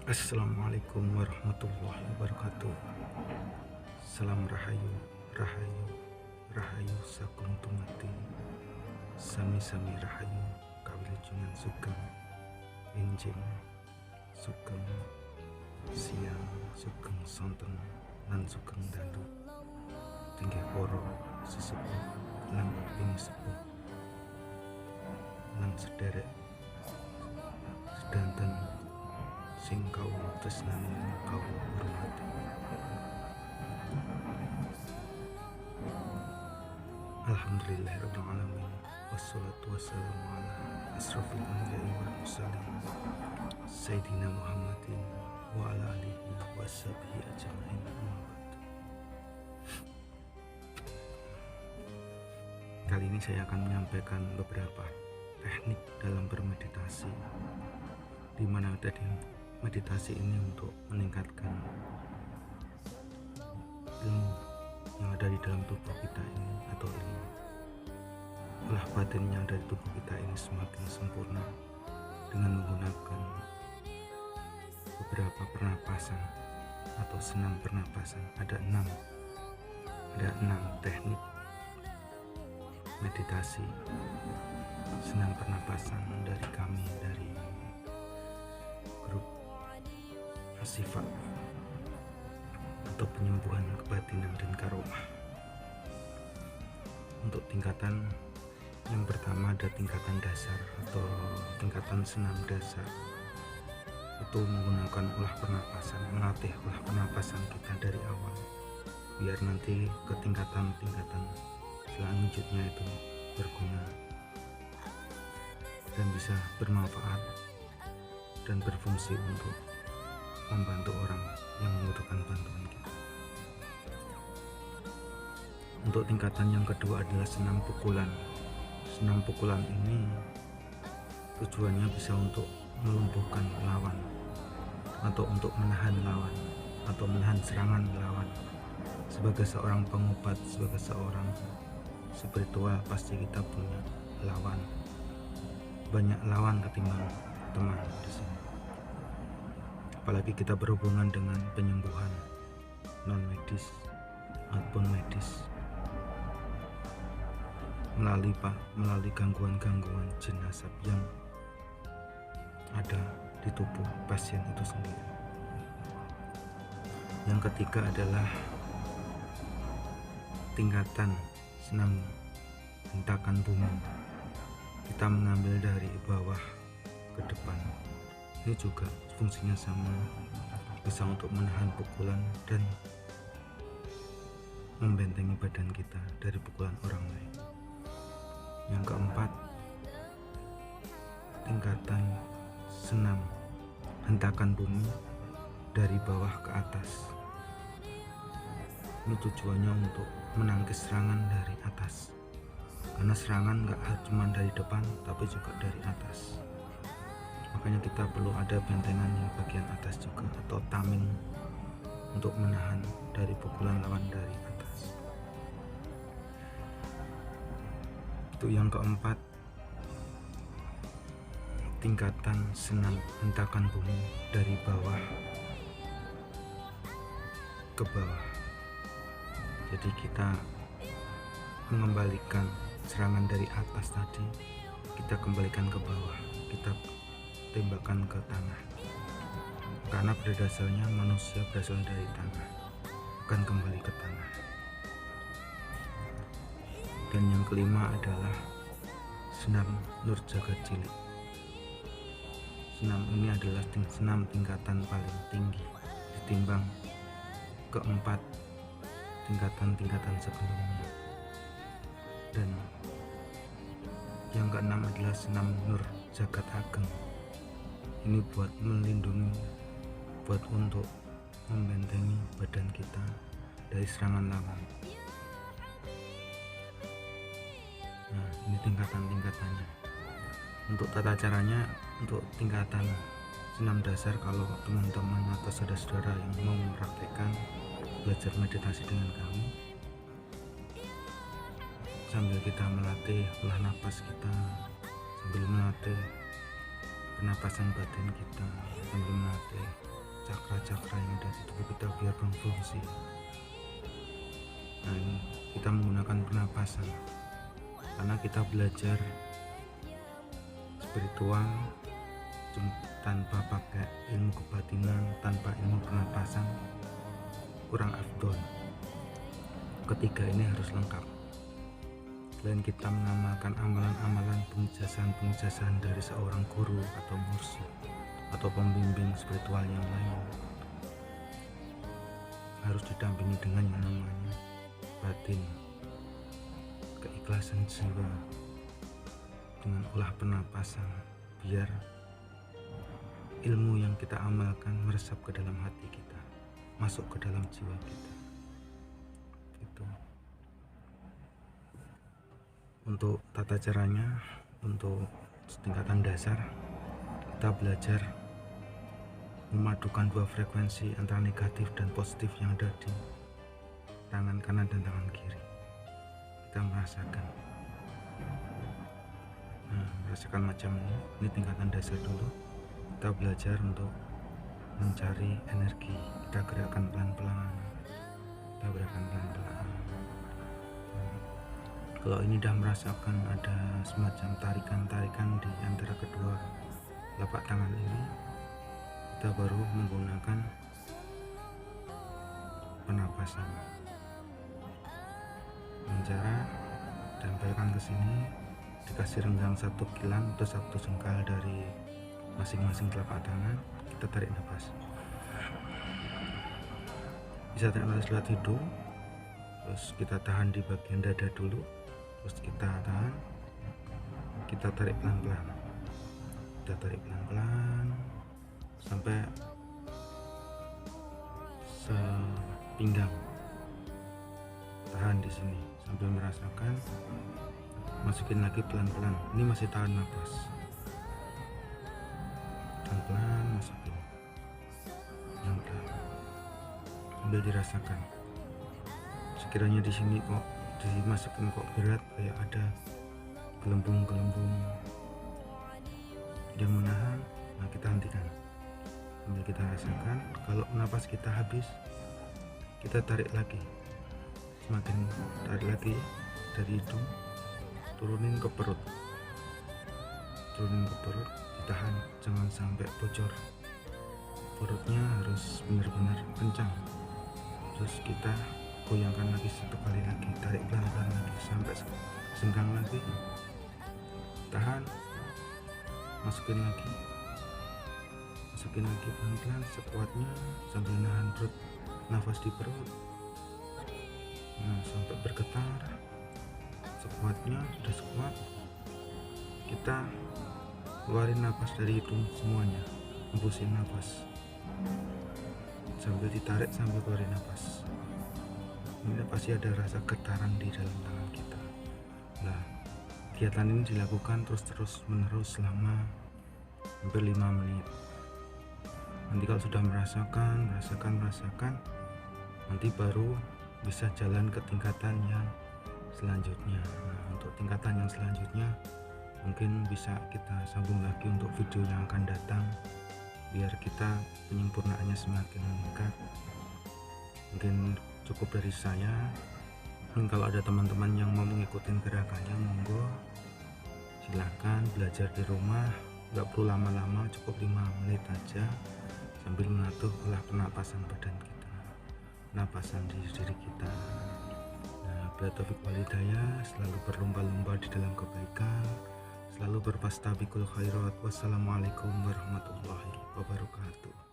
Assalamualaikum warahmatullahi wabarakatuh. Salam rahayu, rahayu, rahayu sakum tumati. Sami-sami rahayu, kawilujengan sugeng, enjing, sugeng, siang, sugeng sonten, lan sugeng dalu. Tinggi poro sesepuh, lan ing sepuh, lan sederek, sedanten, sing kawula tresnani lan kawula hormati. Alhamdulillahirabbil alamin. Wassalatu wassalamu ala asrofil anbiya'i wal mursalin Sayyidina Muhammadin wa ala alihi washabihi ajma'in. Kali ini saya akan menyampaikan beberapa teknik dalam bermeditasi, di mana tadi meditasi ini untuk meningkatkan ilmu yang ada di dalam tubuh kita ini, atau ilmu olah batin yang ada di tubuh kita ini semakin sempurna dengan menggunakan beberapa pernapasan atau senam pernapasan. Ada enam teknik meditasi senam pernapasan dari kami, dari grup Asyifa atau penyembuhan kebatinan dan karomah. Untuk tingkatan yang pertama ada tingkatan dasar atau tingkatan senam dasar, itu menggunakan olah pernapasan, melatih olah pernapasan kita dari awal, biar nanti ke tingkatan-tingkatan selanjutnya itu berguna dan bisa bermanfaat dan berfungsi untuk membantu orang yang membutuhkan bantuan kita. Untuk tingkatan yang kedua adalah senam pukulan. Senam pukulan ini tujuannya bisa untuk melumpuhkan lawan, atau untuk menahan lawan, atau menahan serangan lawan. Sebagai seorang pengobat, sebagai seorang spiritual, pasti kita punya lawan, banyak lawan ketimbang teman di sini. Apalagi kita berhubungan dengan penyembuhan non medis maupun medis, melalui gangguan-gangguan jin asap yang ada di tubuh pasien itu sendiri. Yang ketiga adalah tingkatan senam hentakan bumi. Kita mengambil dari bawah ke depan. Ini juga fungsinya sama, bisa untuk menahan pukulan dan membentengi badan kita dari pukulan orang lain. Yang keempat, tingkatan senam hentakan bumi dari bawah ke atas. Ini tujuannya untuk menangkis serangan dari atas, karena serangan gak cuma dari depan tapi juga dari atas. Makanya kita perlu ada bentengan di bagian atas juga, atau tameng, untuk menahan dari pukulan lawan dari atas. Itu yang keempat, tingkatan senam hentakan bumi dari bawah ke bawah. Jadi kita mengembalikan serangan dari atas tadi, kita kembalikan ke bawah, kita tembakan ke tanah, karena pada dasarnya manusia berasal dari tanah, akan kembali ke tanah. Dan yang kelima adalah senam nurjaga cilik. Senam ini adalah senam tingkatan paling tinggi ditimbang keempat tingkatan-tingkatan sebelumnya. Dan yang keenam adalah senam nur jagat ageng. Ini buat melindungi, buat untuk membentengi badan kita dari serangan lawan. Nah, ini tingkatan-tingkatannya. Untuk tata caranya, untuk tingkatan senam dasar, kalau teman-teman atau saudara-saudara yang mau mempraktekkan belajar meditasi dengan kami, sambil kita melatih olah napas kita, sambil melatih pernapasan batin kita, sambil melatih cakra yang ada di tubuh kita biar berfungsi. Nah, kita menggunakan pernapasan karena kita belajar spiritual tanpa pakai ilmu kebatinan, tanpa ilmu pernapasan kurang afdol. Ketiga ini harus lengkap. Selain kita mengamalkan amalan-amalan penjelasan dari seorang guru atau mursyid atau pembimbing spiritual yang lain, harus didampingi dengan yang namanya batin, keikhlasan jiwa, dengan olah pernapasan, biar ilmu yang kita amalkan meresap ke dalam hati kita, masuk ke dalam jiwa kita. Gitu. Untuk tata caranya, untuk tingkatan dasar, kita belajar memadukan dua frekuensi antara negatif dan positif yang ada di tangan kanan dan tangan kiri. Kita merasakan. Nah, merasakan macam ini tingkatan dasar dulu. Kita belajar untuk mencari energi, kita gerakkan pelan-pelan. Kalau ini sudah merasakan ada semacam tarikan-tarikan di antara kedua telapak tangan ini, kita baru menggunakan pernapasan. Dengan cara tempelkan ke sini, dikasih renggang satu kilan atau satu jengkal dari masing-masing telapak tangan, kita tarik nafas. Bisa tarik nafas lewat hidung, terus kita tahan di bagian dada dulu, terus kita tahan, kita tarik pelan-pelan, sampai sepinggang. Tahan di sini sambil merasakan, masukin lagi pelan-pelan. Ini masih tahan nafas. Pelan-pelan masukin, pelan-pelan sambil dirasakan. Sekiranya di sini kok dimasukin kok berat, kayak ada gelembung-gelembung yang menahan, nah kita hentikan sambil kita rasakan. Kalau napas kita habis, kita tarik lagi, semakin tarik lagi dari hidung, turunin ke perut, ditahan, jangan sampai bocor. Perutnya harus benar-benar kencang. Terus kita goyangkan lagi satu kali lagi, tarik pelan-pelan lagi sampai senggang lagi, tahan, masukin lagi pelan-pelan sekuatnya sambil nahan perut, nafas di perut. Nah, sampai bergetar sekuatnya. Sudah sekuat, kita keluarin nafas dari hidung semuanya, hembusin nafas sambil ditarik, sambil keluarin nafas. Ini pasti ada rasa getaran di dalam tangan kita. Nah, kegiatan ini dilakukan terus menerus selama hampir 5 menit. Nanti kalau sudah merasakan, nanti baru bisa jalan ke tingkatan yang selanjutnya. Nah, untuk tingkatan yang selanjutnya mungkin bisa kita sambung lagi untuk video yang akan datang, biar kita penyempurnaannya semakin meningkat. Mungkin cukup dari saya. Dan kalau ada teman-teman yang mau mengikuti gerakannya, monggo silahkan belajar di rumah, nggak perlu lama-lama, cukup 5 menit aja sambil mengatur olah pernapasan badan kita, pernapasan di diri kita. Nah, bila taufik walhidayah, selalu berlomba-lomba di dalam kebaikan, selalu berpastabikul khairat. Wassalamualaikum warahmatullahi wabarakatuh.